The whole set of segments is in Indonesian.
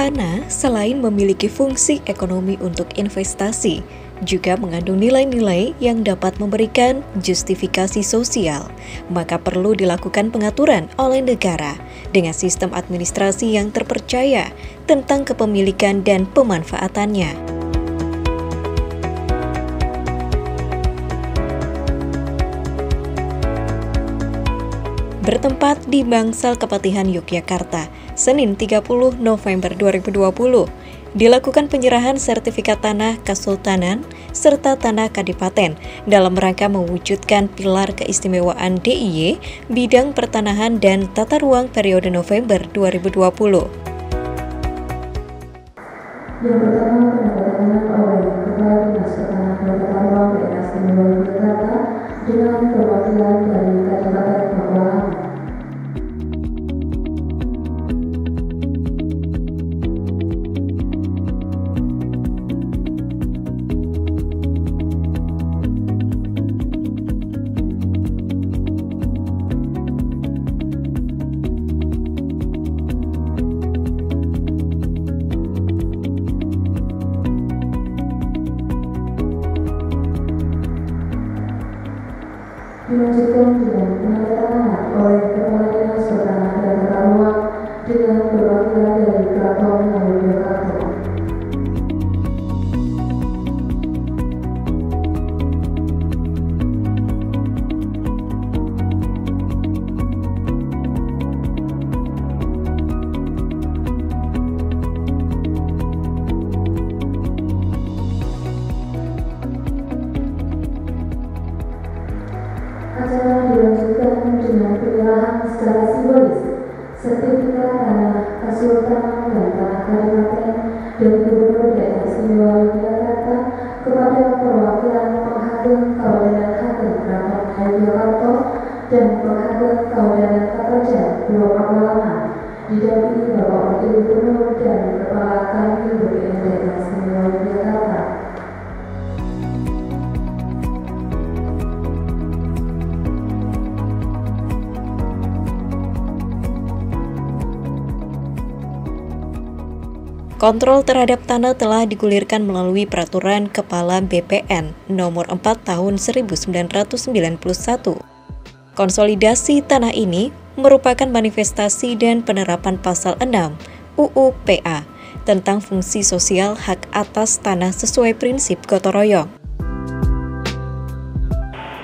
Tanah selain memiliki fungsi ekonomi untuk investasi, juga mengandung nilai-nilai yang dapat memberikan justifikasi sosial, maka perlu dilakukan pengaturan oleh negara dengan sistem administrasi yang terpercaya tentang kepemilikan dan pemanfaatannya. Bertempat di Bangsal Kepatihan Yogyakarta, Senin 30 November 2020, dilakukan penyerahan sertifikat tanah Kesultanan serta tanah Kadipaten dalam rangka mewujudkan pilar keistimewaan DIY bidang pertanahan dan tata ruang periode November 2020. Yang pertama, penandatanganan oleh Kepala Dinas Pertanahan dan Tata Ruang Daerah Istimewa Yogyakarta dengan perwakilan dari Kadipaten Pakualaman. Dilanjutkan dengan penandatanganan oleh Kepala Dinas Pertanahan dan Tata Ruang dengan perwakilan dari Keraton Yogyakarta. Acara dilanjutkan dengan penyerahan secara simbolis sertifikat tanah Kesultanan dan tanah Kadipaten dan Gubernur Daerah Istimewa Yogyakarta kepada perwakilan Penghageng Kawedanan Hakim Keraton Yogyakarta dan Penghageng Kawedanan Kaprajan Pulau Pakualaman, didampingi Bapak Wakil Gubernur dan Kepala Kanwil BPN Daerah Istimewa Yogyakarta. Kontrol terhadap tanah telah digulirkan melalui Peraturan Kepala BPN Nomor 4 Tahun 1991. Konsolidasi tanah ini merupakan manifestasi dan penerapan Pasal 6 UU PA tentang fungsi sosial hak atas tanah sesuai prinsip gotong royong.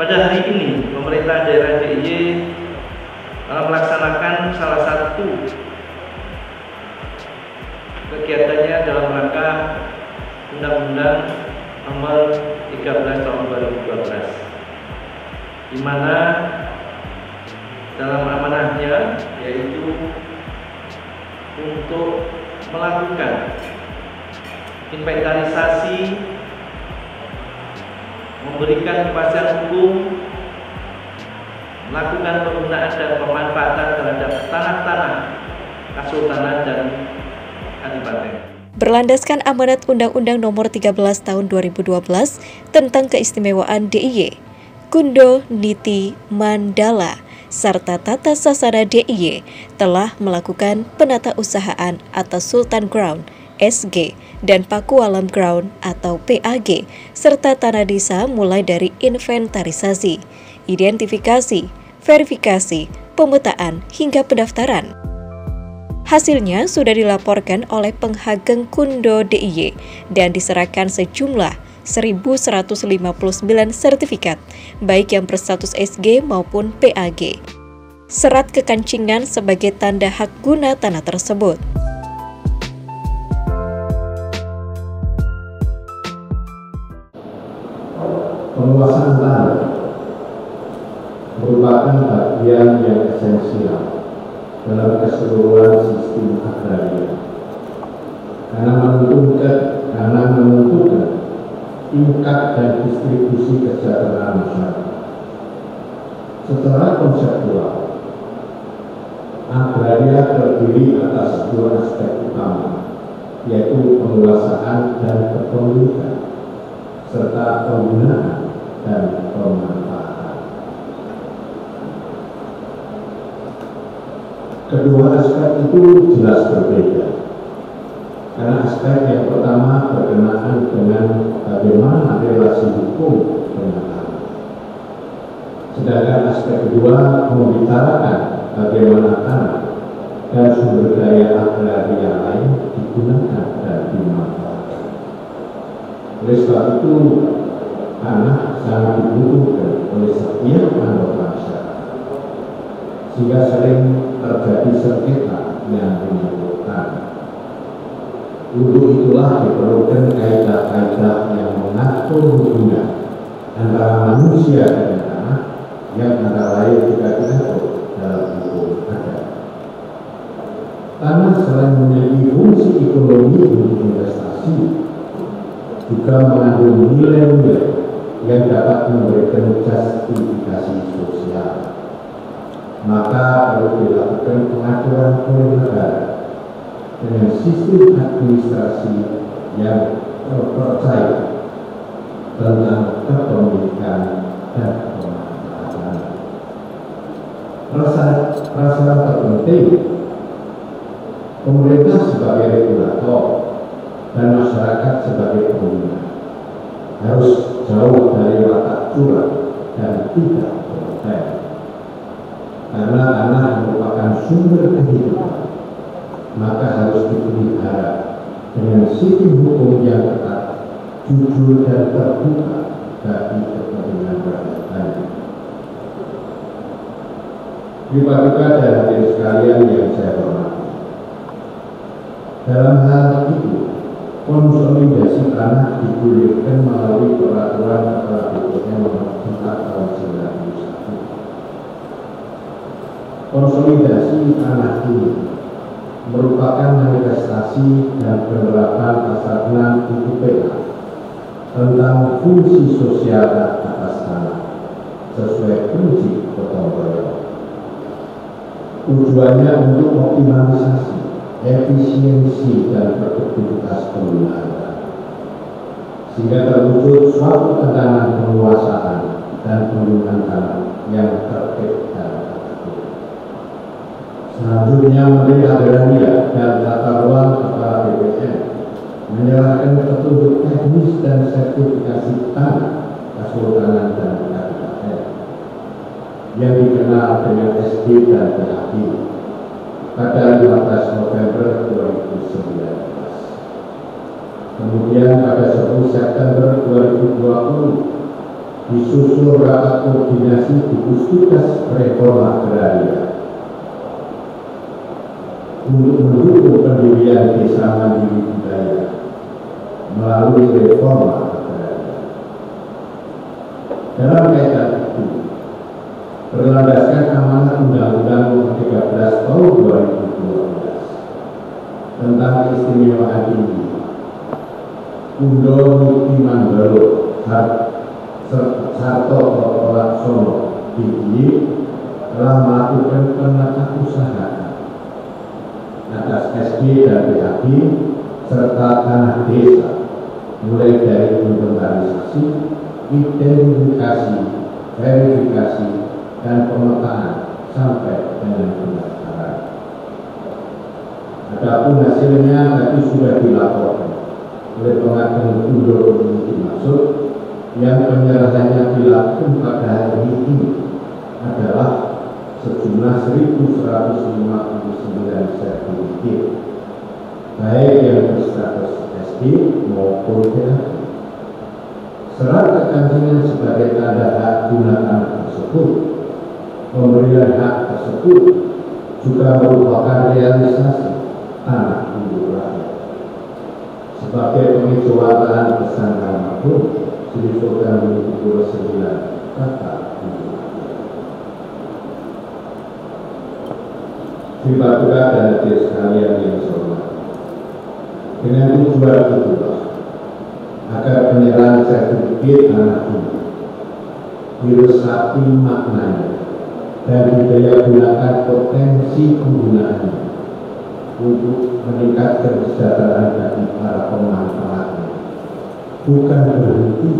Pada hari ini, pemerintah daerah DIY melaksanakan salah satu kegiatannya dalam rangka Undang-Undang Nomor 13 Tahun 2012, di mana dalam amanahnya yaitu untuk melakukan inventarisasi, memberikan kepastian hukum, melakukan penggunaan dan pemanfaatan terhadap tanah-tanah Kesultanan dan Berlandaskan amanat Undang-Undang Nomor 13 Tahun 2012 tentang keistimewaan DIY, Kundo Niti Mandala, serta Tata Sasana DIY telah melakukan penatausahaan atas Sultan Ground (SG) dan Pakualam Ground atau PAG, serta tanah desa mulai dari inventarisasi, identifikasi, verifikasi, pemetaan, hingga pendaftaran. Hasilnya sudah dilaporkan oleh Penghageng Kundo DIY dan diserahkan sejumlah 1.159 sertifikat, baik yang berstatus SG maupun PAG. Serat kekancingan sebagai tanda hak guna tanah tersebut. Penguasaan tanah merupakan bagian yang esensial dalam keseluruhan sistem agraria karena menentukan tingkat dan distribusi kesejahteraan masyarakat. Secara konseptual, agraria terdiri atas dua aspek utama, yaitu penguasaan dan kepemilikan, serta penggunaan dan pemanfaatan. Kedua aspek itu jelas berbeda. Karena aspek yang pertama berkenaan dengan bagaimana relasi hukum dengan tanah. Sedangkan aspek kedua membicarakan bagaimana tanah dan sumber daya agraria lain digunakan dan dimanfaatkan. Oleh sebab itu, tanah sangat dibutuhkan oleh setiap anggota masyarakat, sehingga sering terjadi sengketa yang menyangkut tanah. Untuk itulah diperlukan kaidah-kaidah yang mengatur hubungan antara manusia dan tanah, yang antara lain juga diatur dalam hukum adat. Tanah selain memiliki fungsi ekonomi untuk investasi, juga mengandung nilai-nilai yang dapat memberikan justifikasi sosial. Maka perlu dilakukan pengaturan oleh negara dengan sistem administrasi yang terpercaya tentang kepemilikan dan pemanfaatan. Rasa terpenting pemerintah sebagai regulator dan masyarakat sebagai pengguna harus jauh dari watak curang dan tidak konten, karena tanah merupakan sumber kehidupan, maka harus dipelihara dengan sistem hukum yang ketat, jujur dan terbuka bagi kepentingan rakyat banyak. Bapak-Ibu dan hadirin sekalian yang saya hormati, dalam hal itu konsolidasi tanah digulirkan melalui peraturan Kepala BPN nomor 4 tahun 1991. Konsolidasi tanah ini merupakan manifestasi dan penerapan pasal 6 UPK tentang fungsi sosial atas tanah sesuai prinsip gotong royong. Tujuannya untuk optimalisasi efisiensi dan produktivitas penggunaan tanah, sehingga terwujud suatu tatanan penguasaan dan penggunaan tanah yang tertib dan teratur. Selanjutnya, Menteri Agraria dan Tata Ruang Kepala BPN menyerahkan petunjuk teknis dan sertifikasi tanah Kesultanan dan Kabupaten yang dikenal dengan SD dan PAD pada 15 November 2019. Kemudian pada 10 September 2020 disusul rapat koordinasi gugus tugas reforma agraria untuk mendukung pendirian desa mandiri budaya melalui reforma agraria. Dalam kaitan itu, berlandaskan amanat Undang-Undang Nomor 13 Tahun 2012 tentang keistimewaan tinggi, Kundo Niti Manggalo Sarto Laksono DIY telah melakukan penatausahaan atas SD dan PAD serta tanah desa, mulai dari inventarisasi, identifikasi, verifikasi, dan pemetaan sampai dengan pendaftaran. Adapun hasilnya tadi sudah dilaporkan oleh pengadil Kundo Niti Maksud, yang penyerahannya dilakukan pada hari ini adalah sejumlah 1.159 sertifikat, baik yang berstatus SD maupun PAD. Serat kekantingan sebagai tanda hak guna tanah tersebut, pemberian hak tersebut juga merupakan realisasi tanah untuk rakyat. Sebagai pengejauhan lahan pesan almarhum Sri Sultan Hamengkubuwono IX kata untuk rakyat. Bapak dan hadirin sekalian yang saya hormati, dengan tujuan itulah agar penyerahan sertifikat tanah ini diresapi maknanya dan didaya gunakan potensi penggunaannya untuk meningkatkan kesejahteraan bagi para pemanfaatnya, bukan berhenti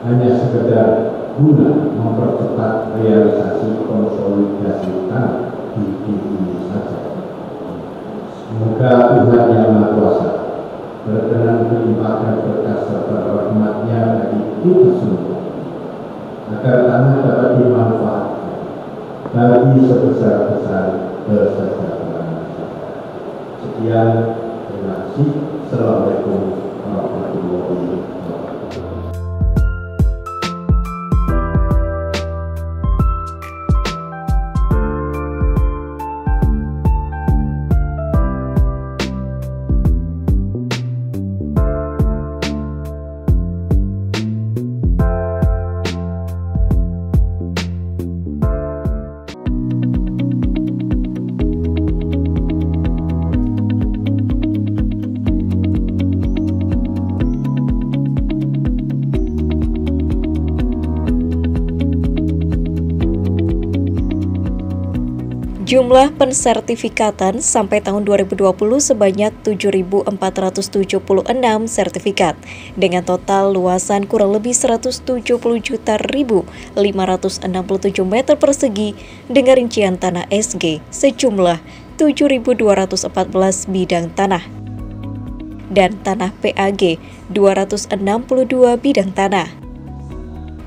hanya sekedar guna mempercepat realisasi konsolidasi tanah di ini saja. Semoga Tuhan Yang Maha Kuasa melimpahkan berkah serta rahmat-Nya bagi kita semua, agar tanah dapat dimanfaatkan bagi sebesar-besar kesejahteraan. Sekian, terima kasih. Assalamualaikum warahmatullahi wabarakatuh. Jumlah pensertifikatan sampai tahun 2020 sebanyak 7.476 sertifikat dengan total luasan kurang lebih 170.567 meter persegi dengan rincian tanah SG sejumlah 7.214 bidang tanah dan tanah PAG 262 bidang tanah.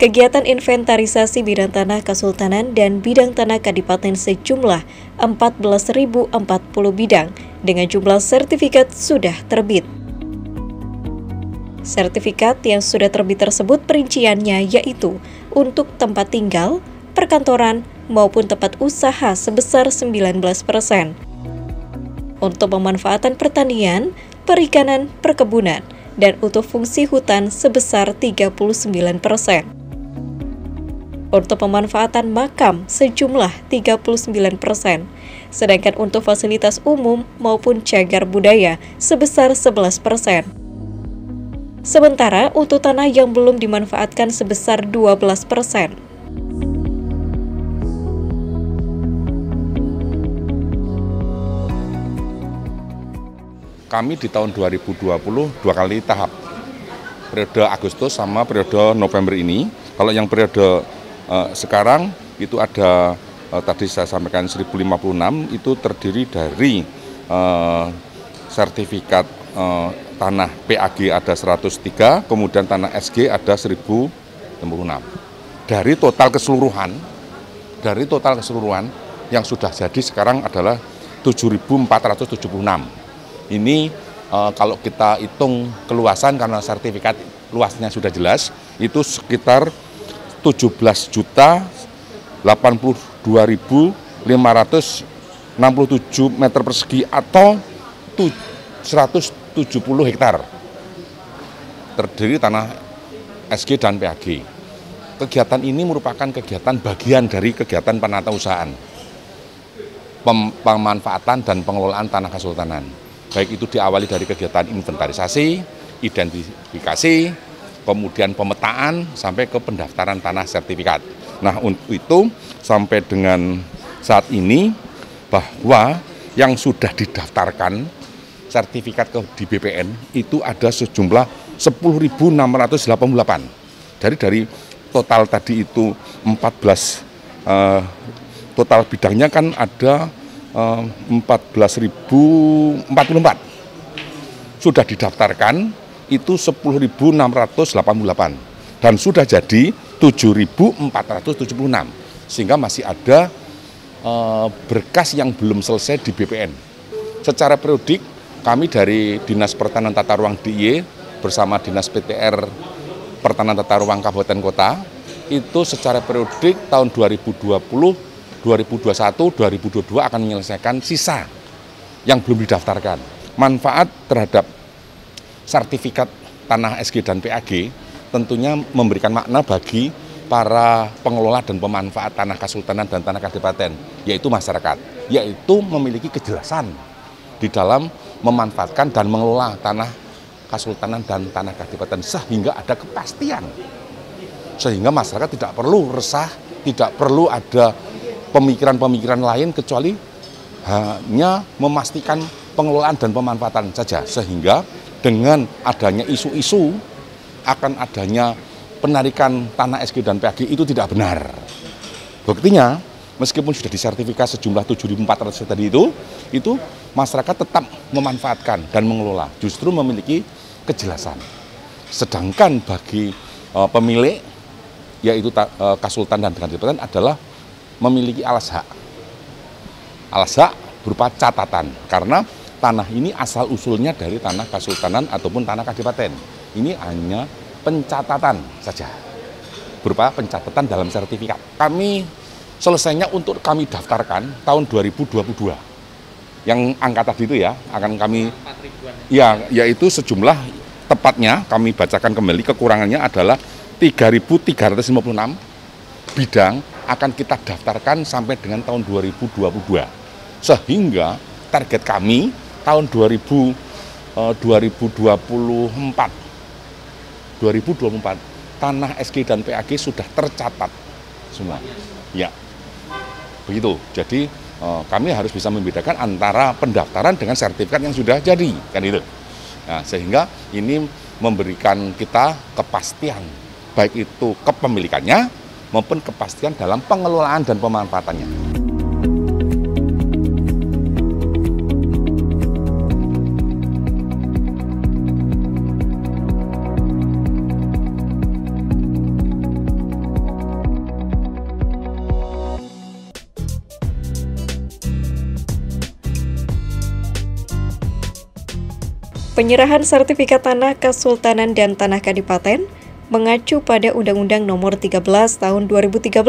Kegiatan inventarisasi bidang tanah Kesultanan dan bidang tanah Kadipaten sejumlah 14.040 bidang dengan jumlah sertifikat sudah terbit. Sertifikat yang sudah terbit tersebut perinciannya yaitu untuk tempat tinggal, perkantoran, maupun tempat usaha sebesar 19%. Untuk pemanfaatan pertanian, perikanan, perkebunan, dan untuk fungsi hutan sebesar 39%. Untuk pemanfaatan makam sejumlah 39%, sedangkan untuk fasilitas umum maupun cagar budaya sebesar 11%. Sementara untuk tanah yang belum dimanfaatkan sebesar 12%. Kami di tahun 2020 dua kali tahap, periode Agustus sama periode November ini. Kalau yang periode sekarang itu ada tadi saya sampaikan 1056 itu terdiri dari sertifikat tanah PAG ada 103, kemudian tanah SG ada 1066. Dari total keseluruhan yang sudah jadi sekarang adalah 7.476. Ini kalau kita hitung keluasan karena sertifikat luasnya sudah jelas itu sekitar 17.082.567 meter persegi atau 170 hektar terdiri tanah SG dan PAG. Kegiatan ini merupakan kegiatan bagian dari kegiatan penatausahaan, pemanfaatan dan pengelolaan tanah Kesultanan. Baik itu diawali dari kegiatan inventarisasi, identifikasi, kemudian pemetaan sampai ke pendaftaran tanah sertifikat. Nah, untuk itu sampai dengan saat ini bahwa yang sudah didaftarkan sertifikat di BPN itu ada sejumlah 10.688. Dari total tadi itu 14 total bidangnya kan ada 14.044 sudah didaftarkan itu 10.688 dan sudah jadi 7.476 sehingga masih ada berkas yang belum selesai di BPN. Secara periodik kami dari Dinas Pertanahan Tata Ruang DIY bersama Dinas PTR Pertanahan Tata Ruang Kabupaten Kota itu secara periodik tahun 2020, 2021, 2022 akan menyelesaikan sisa yang belum didaftarkan. Manfaat terhadap sertifikat tanah SG dan PAG tentunya memberikan makna bagi para pengelola dan pemanfaat tanah Kesultanan dan tanah Kadipaten, yaitu masyarakat, yaitu memiliki kejelasan di dalam memanfaatkan dan mengelola tanah Kesultanan dan tanah Kadipaten sehingga ada kepastian, sehingga masyarakat tidak perlu resah, tidak perlu ada pemikiran-pemikiran lain kecuali hanya memastikan pengelolaan dan pemanfaatan saja, sehingga dengan adanya isu-isu akan adanya penarikan tanah SG dan PAG itu tidak benar. Buktinya, meskipun sudah disertifikasi sejumlah 7.400 tadi itu masyarakat tetap memanfaatkan dan mengelola, justru memiliki kejelasan. Sedangkan bagi pemilik, yaitu Kasultan dan Kadipaten adalah memiliki alas hak. Alas hak berupa catatan, karena tanah ini asal-usulnya dari tanah Kasultanan ataupun tanah Kadipaten. Ini hanya pencatatan saja, berupa pencatatan dalam sertifikat. Kami selesainya untuk kami daftarkan tahun 2022. Yang angka tadi itu ya, akan kami, ya, yaitu sejumlah, tepatnya kami bacakan kembali, kekurangannya adalah 3.356 bidang akan kita daftarkan sampai dengan tahun 2022. Sehingga target kami tahun 2024 tanah SK dan PAG sudah tercatat semua. Ya, begitu. Jadi kami harus bisa membedakan antara pendaftaran dengan sertifikat yang sudah jadi, kan itu. Nah, sehingga ini memberikan kita kepastian, baik itu kepemilikannya maupun kepastian dalam pengelolaan dan pemanfaatannya. Penyerahan sertifikat tanah Kesultanan dan tanah Kadipaten mengacu pada Undang-Undang Nomor 13 Tahun 2013,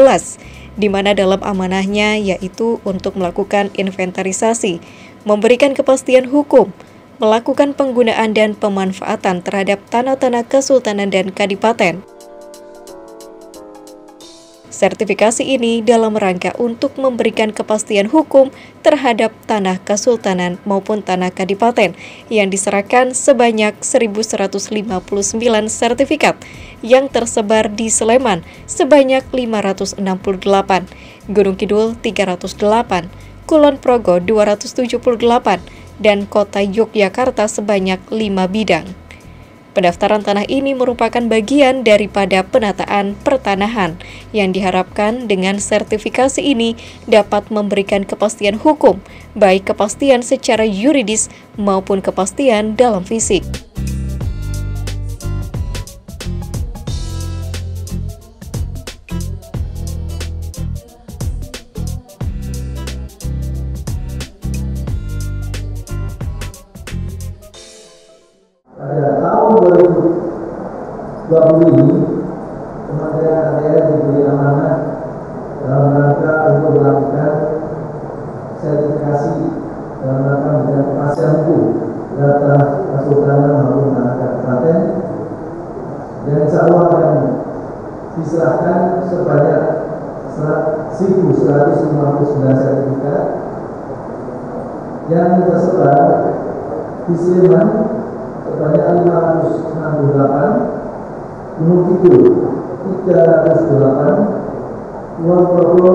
di mana dalam amanahnya yaitu untuk melakukan inventarisasi, memberikan kepastian hukum, melakukan penggunaan dan pemanfaatan terhadap tanah-tanah Kesultanan dan Kadipaten. Sertifikasi ini dalam rangka untuk memberikan kepastian hukum terhadap tanah Kesultanan maupun tanah Kadipaten yang diserahkan sebanyak 1.159 sertifikat yang tersebar di Sleman sebanyak 568, Gunung Kidul 308, Kulon Progo 278, dan Kota Yogyakarta sebanyak 5 bidang. Pendaftaran tanah ini merupakan bagian daripada penataan pertanahan yang diharapkan dengan sertifikasi ini dapat memberikan kepastian hukum, baik kepastian secara yuridis maupun kepastian dalam fisik. Pada tahun 2020 ini, Kementerian ATR diberi amanah dalam rangka untuk melakukan sertifikasi dalam rangka memberikan kepastian hukum data Kesultanan maupun tanah Kadipaten, yang insya Allah akan diserahkan sebanyak 1.159 sertifikat yang tersebar di Sleman sebanyak 568, Gunung Kidul 308, Kulon Progo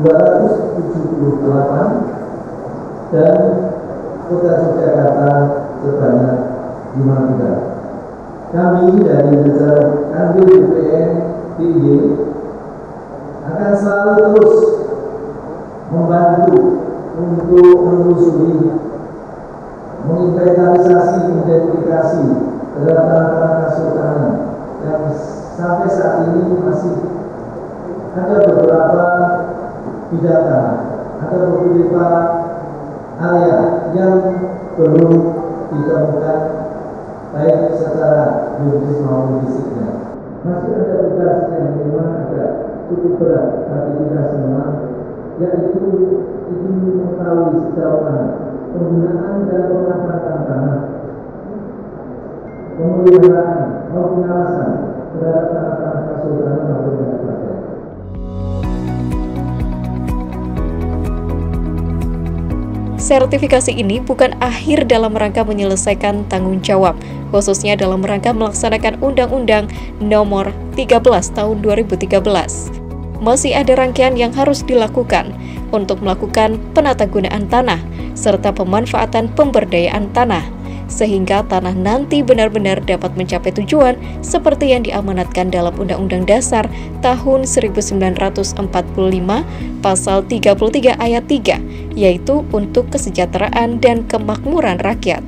278, dan Kota Yogyakarta sebanyak 5 bidang. Kami dari jajaran Kanwil BPN DIY akan selalu terus membantu untuk menelusuri, menginventarisasi, identifikasi terhadap tanah-tanah Kesultanan yang sampai saat ini masih ada beberapa bidang tanah, ada beberapa area yang belum ditemukan baik secara yuridis maupun fisiknya. Masih ada tugas yang memang agak cukup berat bagi kita semua, yaitu ingin mengetahui sejauh mana penggunaan dan pemanfaatan tanah, pemeliharaan maupun pengawasan terhadap tanah-tanah Kesultanan maupun Kadipaten. Sertifikasi ini bukan akhir dalam rangka menyelesaikan tanggung jawab, khususnya dalam rangka melaksanakan Undang-Undang Nomor 13 Tahun 2013. Masih ada rangkaian yang harus dilakukan untuk melakukan penatagunaan tanah serta pemanfaatan pemberdayaan tanah, sehingga tanah nanti benar-benar dapat mencapai tujuan seperti yang diamanatkan dalam Undang-Undang Dasar tahun 1945 Pasal 33 Ayat 3, yaitu untuk kesejahteraan dan kemakmuran rakyat.